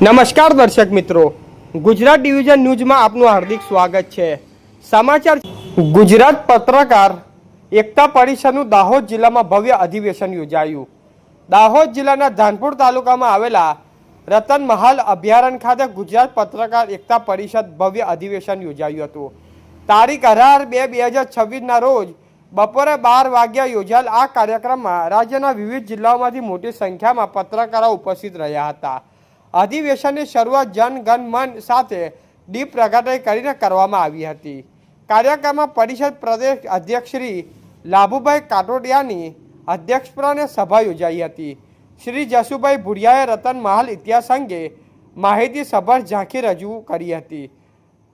નમસ્કાર દર્શક મિત્રો, ગુજરાત ડિવિઝન ન્યૂઝમાં આપનું હાર્દિક સ્વાગત છે। સમાચાર ગુજરાત પત્રકાર એકતા પરિષદનું દાહોદ જિલ્લામાં ભવ્ય અધિવેશન યોજાયું। દાહોદ જિલ્લાના ધાનપુર તાલુકામાં આવેલા રતન મહાલ અભયારણ્ય ખાતે ગુજરાત પત્રકાર એકતા પરિષદ ભવ્ય અધિવેશન યોજાયું હતું। તારીખ 18/2/2026ના રોજ બપોરે 12 વાગ્યા યોજાયેલ આ કાર્યક્રમમાં રાજ્યના વિવિધ જિલ્લાઓમાંથી મોટી સંખ્યામાં પત્રકારો ઉપસ્થિત રહ્યા હતા। અધિવેશનની શરૂઆત જન ગણ મન સાથે દીપ પ્રગટાઈ કરીને કરવામાં આવી હતી। કાર્યક્રમમાં પરિષદ પ્રદેશ અધ્યક્ષ શ્રી લાભુભાઈ કાટોડિયાની અધ્યક્ષપણે સભા યોજાઈ હતી। શ્રી જસુભાઈ ભુડિયાએ રતન મહાલ ઇતિહાસ અંગે માહિતીસભર ઝાંખી રજૂ કરી હતી।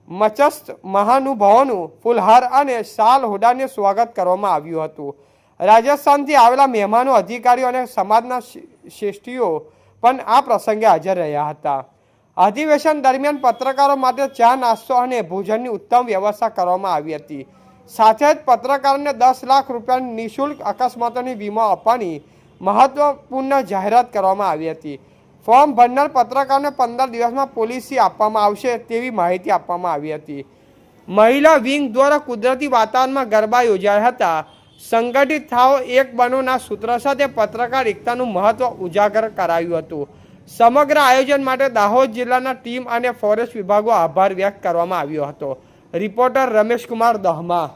મચસ્થ મહાનુભાવોનું ફૂલહાર અને શાલ હોડાને સ્વાગત કરવામાં આવ્યું હતું। રાજસ્થાનથી આવેલા મહેમાનો, અધિકારીઓ અને સમાજના શ્રેષ્ઠીઓ પણ આ પ્રસંગે હાજર રહ્યા હતા। અધિવેશન દરમિયાન પત્રકારો માટે ચા, નાસ્તો અને ભોજનની ઉત્તમ વ્યવસ્થા કરવામાં આવી હતી। સાથે જ પત્રકારોને 10 લાખ રૂપિયાની નિઃશુલ્ક અકસ્માતોની વીમો આપવાની મહત્વપૂર્ણ જાહેરાત કરવામાં આવી હતી। ફોર્મ ભરનાર પત્રકારોને 15 દિવસમાં પોલિસી આપવામાં આવશે તેવી માહિતી આપવામાં આવી હતી। મહિલા વિંગ દ્વારા કુદરતી વાતાવરણમાં ગરબા યોજાયા હતા। સંગઠિત થાઓ, એક બનોના સૂત્ર સાથે પત્રકાર એકતાનું મહત્વ ઉજાગર કરાયું હતું। સમગ્ર આયોજન માટે દાહોદ જિલ્લાના ટીમ અને ફોરેસ્ટ વિભાગો આભાર વ્યક્ત કરવામાં આવ્યો હતો। રિપોર્ટર રમેશ કુમાર દહમા।